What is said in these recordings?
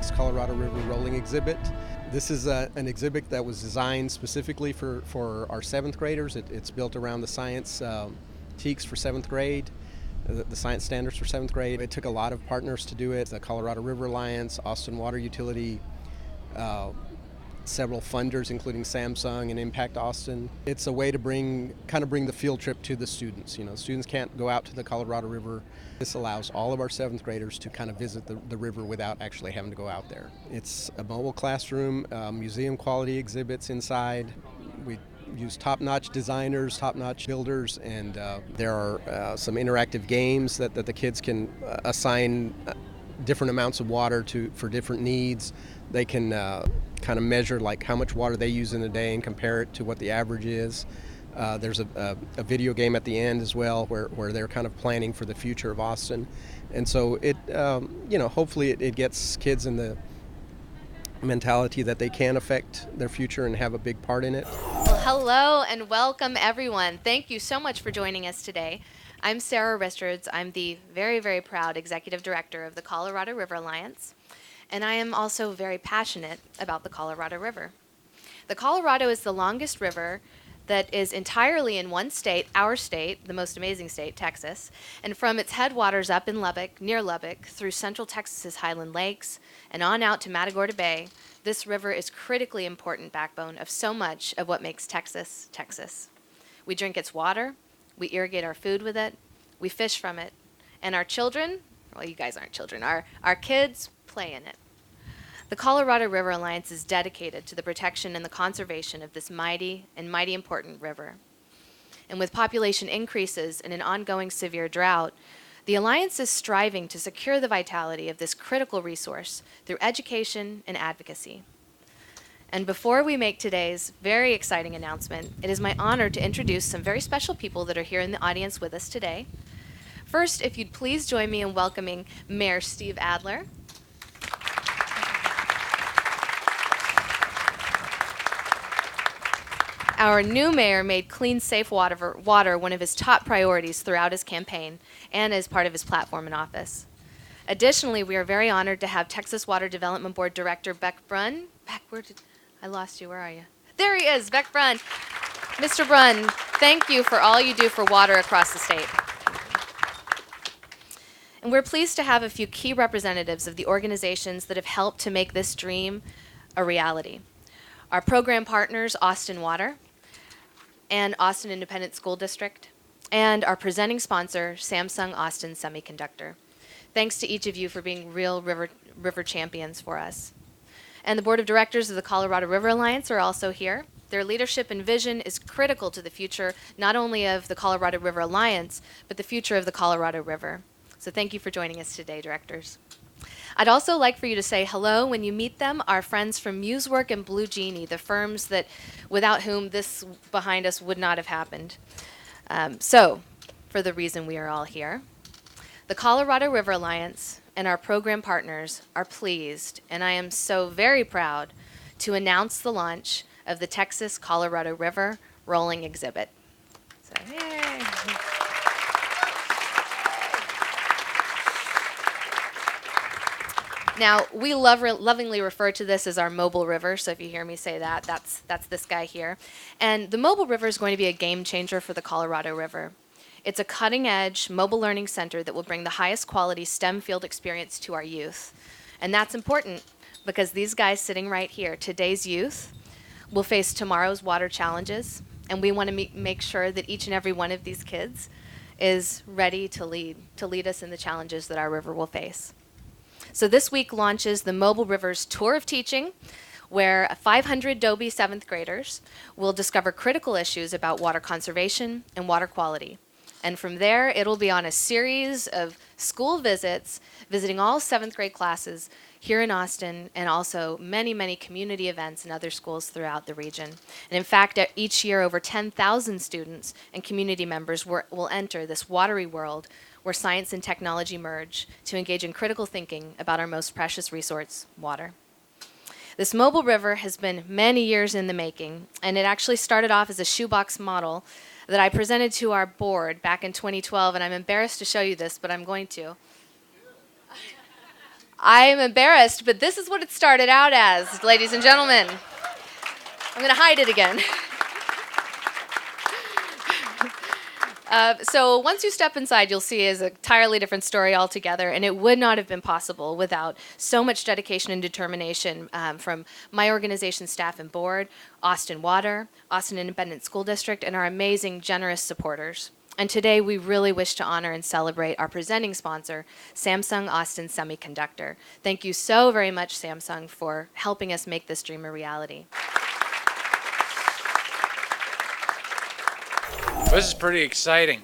Science Colorado River Rolling Exhibit. This is an exhibit that was designed specifically for our 7th graders. It's built around the science TEKS for 7th grade, the science standards for 7th grade. It took a lot of partners to do it, the Colorado River Alliance, Austin Water Utility, several funders including Samsung and Impact Austin. It's a way to bring the field trip to the students. Students can't go out to the Colorado River. This allows all of our 7th graders to kind of visit the river without actually having to go out there. It's a mobile classroom, museum quality exhibits inside. We use top-notch designers, top-notch builders, and there are some interactive games that the kids can assign different amounts of water for different needs. They can kind of measure like how much water they use in a day and compare it to what the average is. There's a video game at the end as well where they're kind of planning for the future of Austin. And so it, hopefully it gets kids in the mentality that they can affect their future and have a big part in it. Well, hello and welcome everyone. Thank you so much for joining us today. I'm Sarah Richards. I'm the very, very proud Executive Director of the Colorado River Alliance, and I am also very passionate about the Colorado River. The Colorado is the longest river that is entirely in one state, our state, the most amazing state, Texas, and from its headwaters up in Lubbock, near Lubbock, through central Texas's Highland Lakes, and on out to Matagorda Bay, this river is critically important backbone of so much of what makes Texas, Texas. We drink its water, we irrigate our food with it, we fish from it, and our children, well, you guys aren't children, our kids play in it. The Colorado River Alliance is dedicated to the protection and the conservation of this mighty and mighty important river. And with population increases and an ongoing severe drought, the Alliance is striving to secure the vitality of this critical resource through education and advocacy. And before we make today's very exciting announcement, it is my honor to introduce some very special people that are here in the audience with us today. First, if you'd please join me in welcoming Mayor Steve Adler. Our new mayor made clean, safe water one of his top priorities throughout his campaign and as part of his platform in office. Additionally, we are very honored to have Texas Water Development Board Director Beck Brunn. Beck, I lost you. Where are you? There he is, Beck Brunn. Mr. Brunn, thank you for all you do for water across the state. And we're pleased to have a few key representatives of the organizations that have helped to make this dream a reality. Our program partners, Austin Water and Austin Independent School District, and our presenting sponsor, Samsung Austin Semiconductor. Thanks to each of you for being real river champions for us. And the Board of Directors of the Colorado River Alliance are also here. Their leadership and vision is critical to the future, not only of the Colorado River Alliance, but the future of the Colorado River. So thank you for joining us today, directors. I'd also like for you to say hello when you meet them, our friends from MuseWork and Blue Genie, the firms that without whom this behind us would not have happened. So, for the reason we are all here, the Colorado River Alliance and our program partners are pleased, and I am so very proud to announce the launch of the Texas Colorado River Rolling Exhibit. So, yay. Now, we lovingly refer to this as our mobile river, so if you hear me say that, that's this guy here. And the mobile river is going to be a game changer for the Colorado River. It's a cutting-edge mobile learning center that will bring the highest quality STEM field experience to our youth. And that's important because these guys sitting right here, today's youth, will face tomorrow's water challenges, and we want to make sure that each and every one of these kids is ready to lead us in the challenges that our river will face. So this week launches the Mobile Rivers Tour of Teaching, where 500 Dobie 7th graders will discover critical issues about water conservation and water quality. And from there, it'll be on a series of school visits, visiting all 7th grade classes here in Austin, and also many, many community events in other schools throughout the region. And in fact, each year, over 10,000 students and community members will enter this watery world where science and technology merge to engage in critical thinking about our most precious resource, water. This mobile river has been many years in the making, and it actually started off as a shoebox model that I presented to our board back in 2012, and I'm embarrassed to show you this, but I'm going to. I am embarrassed, but this is what it started out as, ladies and gentlemen. I'm going to hide it again. So once you step inside, you'll see is a entirely different story altogether, and it would not have been possible without so much dedication and determination from my organization staff and board, Austin Water, Austin Independent School District, and our amazing, generous supporters. And today we really wish to honor and celebrate our presenting sponsor, Samsung Austin Semiconductor. Thank you so very much, Samsung, for helping us make this dream a reality. This is pretty exciting.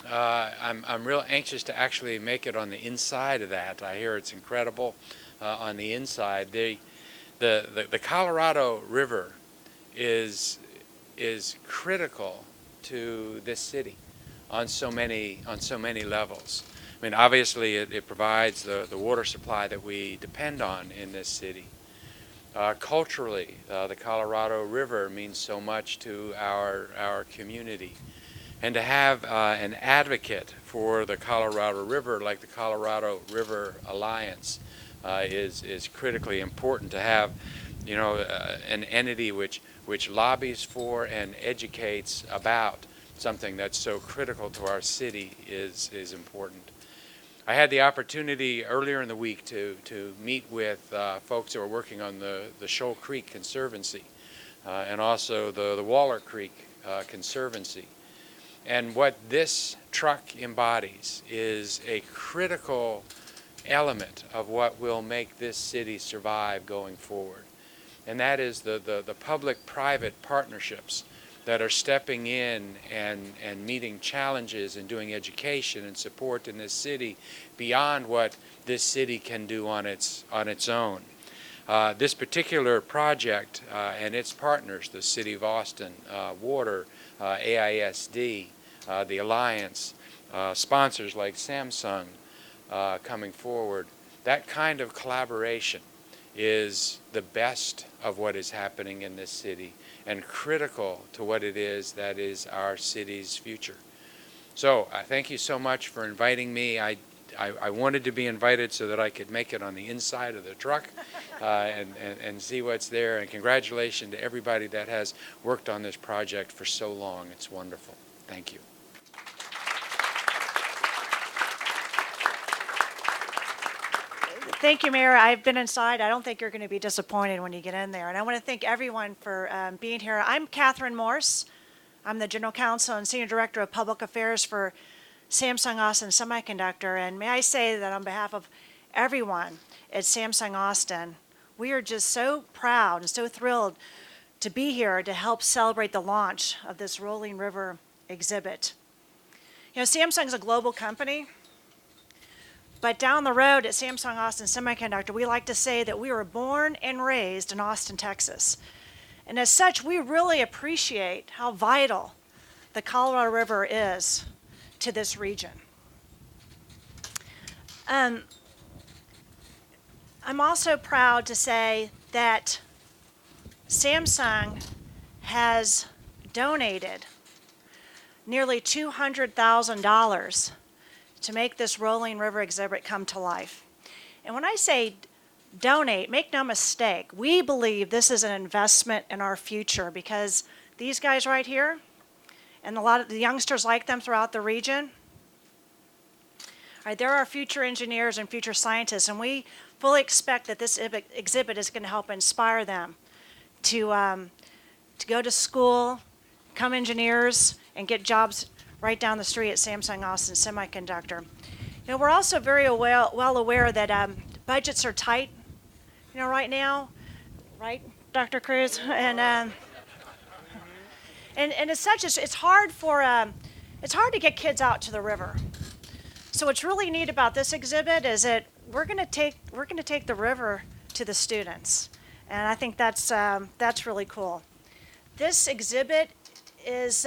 I'm real anxious to actually make it on the inside of that. I hear it's incredible on the inside. The Colorado River is critical to this city on so many levels. I mean, obviously it provides the water supply that we depend on in this city. Culturally, the Colorado River means so much to our community. And to have an advocate for the Colorado River like the Colorado River Alliance is critically important. To have, you know, an entity which lobbies for and educates about something that's so critical to our city is important. I had the opportunity earlier in the week to meet with folks who are working on the Shoal Creek Conservancy and also the Waller Creek Conservancy. And what this truck embodies is a critical element of what will make this city survive going forward. And that is the public-private partnerships that are stepping in and meeting challenges and doing education and support in this city beyond what this city can do on its own. This particular project and its partners, the City of Austin, Water, AISD, the Alliance, sponsors like Samsung coming forward, that kind of collaboration is the best of what is happening in this city and critical to what it is that is our city's future. So I thank you so much for inviting me. I wanted to be invited so that I could make it on the inside of the truck and see what's there. And congratulations to everybody that has worked on this project for so long. It's wonderful. Thank you. Thank you, Mayor. I've been inside. I don't think you're going to be disappointed when you get in there. And I want to thank everyone for being here. I'm Catherine Morse. I'm the General Counsel and Senior Director of Public Affairs for Samsung Austin Semiconductor. And may I say that on behalf of everyone at Samsung Austin, we are just so proud and so thrilled to be here to help celebrate the launch of this Rolling River exhibit. You know, Samsung's a global company. But down the road at Samsung Austin Semiconductor, we like to say that we were born and raised in Austin, Texas. And as such, we really appreciate how vital the Colorado River is to this region. I'm also proud to say that Samsung has donated nearly $200,000 to make this Rolling River exhibit come to life. And when I say donate, make no mistake, we believe this is an investment in our future because these guys right here, and a lot of the youngsters like them throughout the region, they're our future engineers and future scientists, and we fully expect that this exhibit is going to help inspire them to go to school, become engineers, and get jobs right down the street at Samsung Austin Semiconductor. You know, we're also very well aware that budgets are tight, you know, right now, right, Dr. Cruz? And as such, it's hard to get kids out to the river. So what's really neat about this exhibit is that we're going to take the river to the students, and I think that's really cool. This exhibit is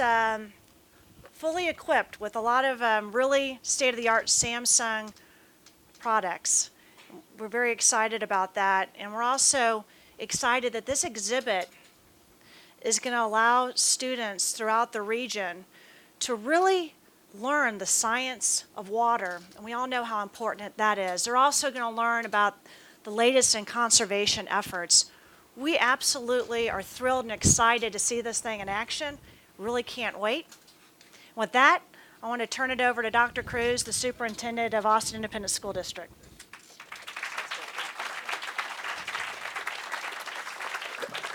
fully equipped with a lot of really state-of-the-art Samsung products. We're very excited about that, and we're also excited that this exhibit is going to allow students throughout the region to really learn the science of water, and we all know how important that is. They're also going to learn about the latest in conservation efforts. We absolutely are thrilled and excited to see this thing in action. Really can't wait. With that, I want to turn it over to Dr. Cruz, the superintendent of Austin Independent School District.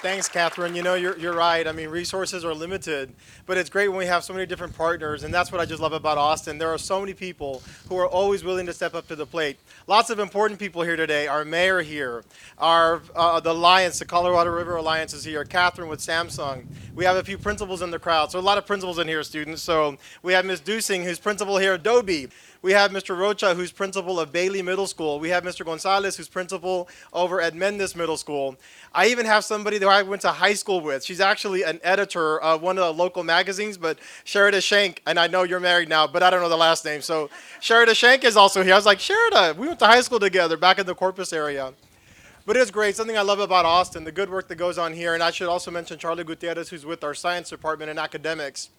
Thanks, Catherine. You know, you're right. I mean, resources are limited, but it's great when we have so many different partners, and that's what I just love about Austin. There are so many people who are always willing to step up to the plate. Lots of important people here today. Our mayor here, the Alliance, the Colorado River Alliance is here, Catherine with Samsung. We have a few principals in the crowd, so a lot of principals in here, students. So we have Ms. Dusing, who's principal here at Adobe. We have Mr. Rocha, who's principal of Bailey Middle School. We have Mr. Gonzalez, who's principal over at Mendes Middle School. I even have somebody that I went to high school with. She's actually an editor of one of the local magazines, but Sherida Shank, and I know you're married now, but I don't know the last name. So Sherida Shank is also here. I was like, Sherida, we went to high school together back in the Corpus area. But it's great. Something I love about Austin, the good work that goes on here, and I should also mention Charlie Gutierrez, who's with our science department and academics.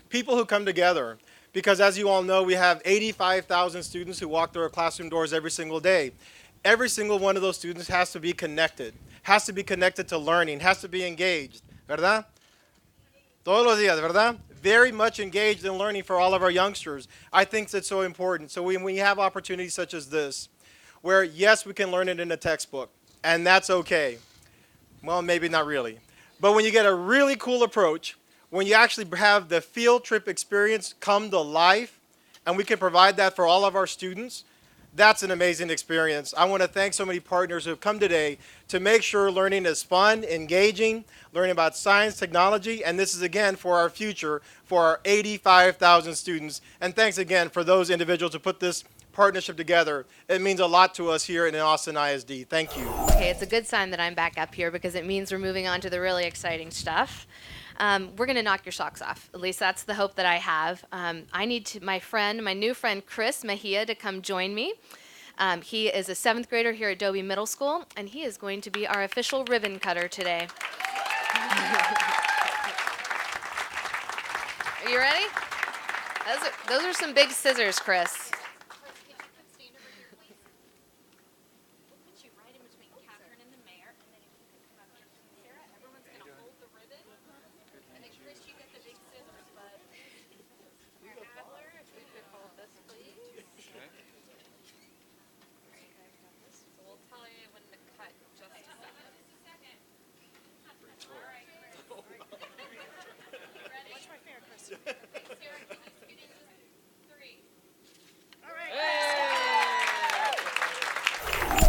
People who come together. Because as you all know, we have 85,000 students who walk through our classroom doors every single day. Every single one of those students has to be connected to learning, has to be engaged, ¿verdad? Todos los días, ¿verdad? Very much engaged in learning for all of our youngsters. I think that's so important. So when we have opportunities such as this, where yes, we can learn it in a textbook, and that's okay. Well, maybe not really. But when you get a really cool approach, when you actually have the field trip experience come to life, and we can provide that for all of our students, that's an amazing experience. I want to thank so many partners who have come today to make sure learning is fun, engaging, learning about science, technology, and this is again for our future, for our 85,000 students. And thanks again for those individuals who put this partnership together. It means a lot to us here in Austin ISD. Thank you. Okay, it's a good sign that I'm back up here because it means we're moving on to the really exciting stuff. We're going to knock your socks off. At least that's the hope that I have. I need my new friend Chris Mejia to come join me. He is a 7th grader here at Adobe Middle School, and he is going to be our official ribbon cutter today. Are you ready? Those are some big scissors, Chris.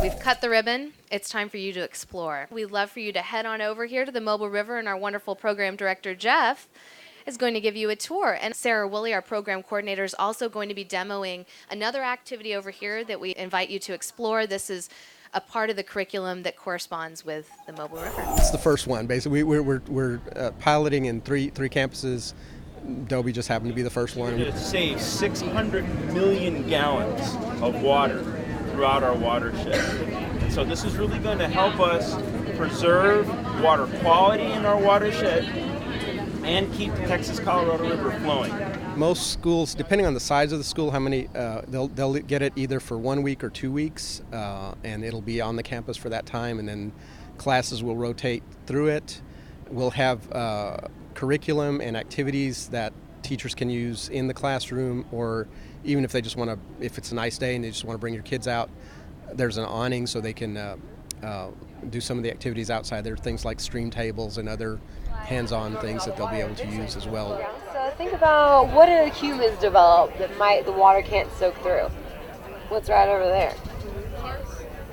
We've cut the ribbon. It's time for you to explore. We'd love for you to head on over here to the Mobile River, and our wonderful program director, Jeff, is going to give you a tour. And Sarah Woolley, our program coordinator, is also going to be demoing another activity over here that we invite you to explore. This is a part of the curriculum that corresponds with the Mobile River. It's the first one. Basically, we're piloting in three campuses. Adobe just happened to be the first one. We're going to save 600 million gallons of water throughout our watershed. And so this is really going to help us preserve water quality in our watershed and keep the Texas-Colorado River flowing. Most schools, depending on the size of the school, how many they'll get it either for 1 week or 2 weeks, and it'll be on the campus for that time, and then classes will rotate through it. We'll have curriculum and activities that teachers can use in the classroom, or even if they just want to, if it's a nice day and they just want to bring your kids out, there's an awning so they can do some of the activities outside. There are things like stream tables and other hands-on things that they'll be able to use as well. So think about what do humans develop that the water can't soak through? What's right over there?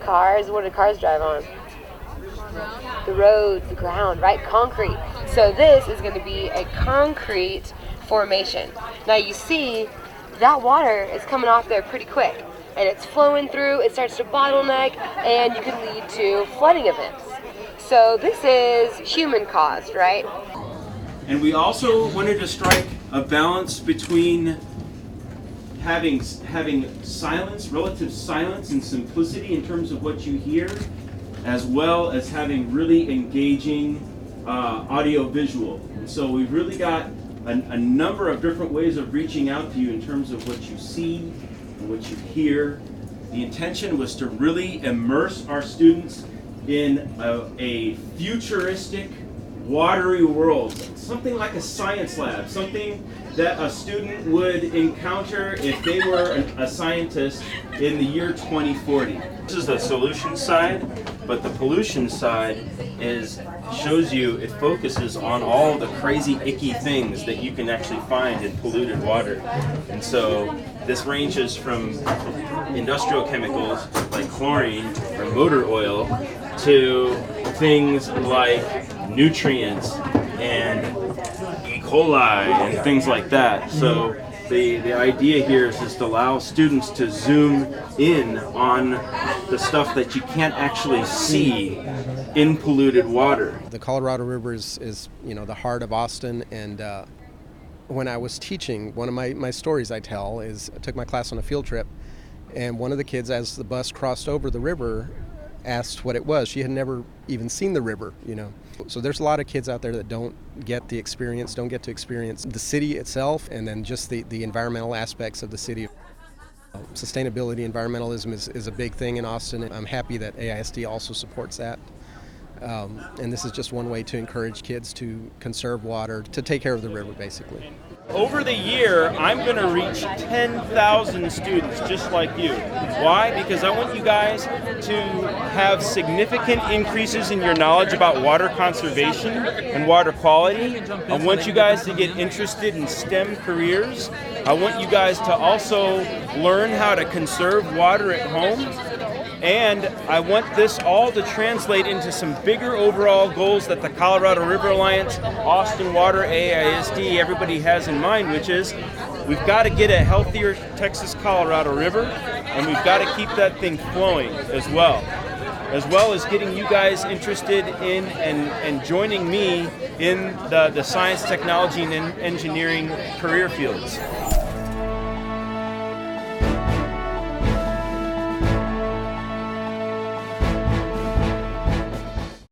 Cars. What do cars drive on? The road, the ground, right? Concrete. So this is going to be a concrete formation. Now you see that water is coming off there pretty quick, and it's flowing through, it starts to bottleneck, and you can lead to flooding events. So this is human caused, right? And we also wanted to strike a balance between having silence, relative silence and simplicity in terms of what you hear, as well as having really engaging audio-visual. So we've really got a number of different ways of reaching out to you in terms of what you see and what you hear The intention was to really immerse our students in a futuristic, watery world, something like a science lab, something that a student would encounter if they were a scientist in the year 2040. This is the solution side, but the pollution side it focuses on all the crazy, icky things that you can actually find in polluted water. And so this ranges from industrial chemicals like chlorine or motor oil to things like nutrients and E. coli and things like that. So the idea here is just to allow students to zoom in on the stuff that you can't actually see in polluted water. The Colorado River is the heart of Austin, and when I was teaching, one of my stories I tell is I took my class on a field trip, and one of the kids, as the bus crossed over the river, asked what it was. She had never even seen the river, So there's a lot of kids out there that don't get to experience the city itself, and then just the environmental aspects of the city. Sustainability, environmentalism is a big thing in Austin, and I'm happy that AISD also supports that. And this is just one way to encourage kids to conserve water, to take care of the river, basically. Over the year, I'm going to reach 10,000 students just like you. Why? Because I want you guys to have significant increases in your knowledge about water conservation and water quality. I want you guys to get interested in STEM careers. I want you guys to also learn how to conserve water at home. And I want this all to translate into some bigger overall goals that the Colorado River Alliance, Austin Water, AISD, everybody has in mind, which is we've got to get a healthier Texas-Colorado River, and we've got to keep that thing flowing as well as getting you guys interested in and joining me in the science, technology, and engineering career fields.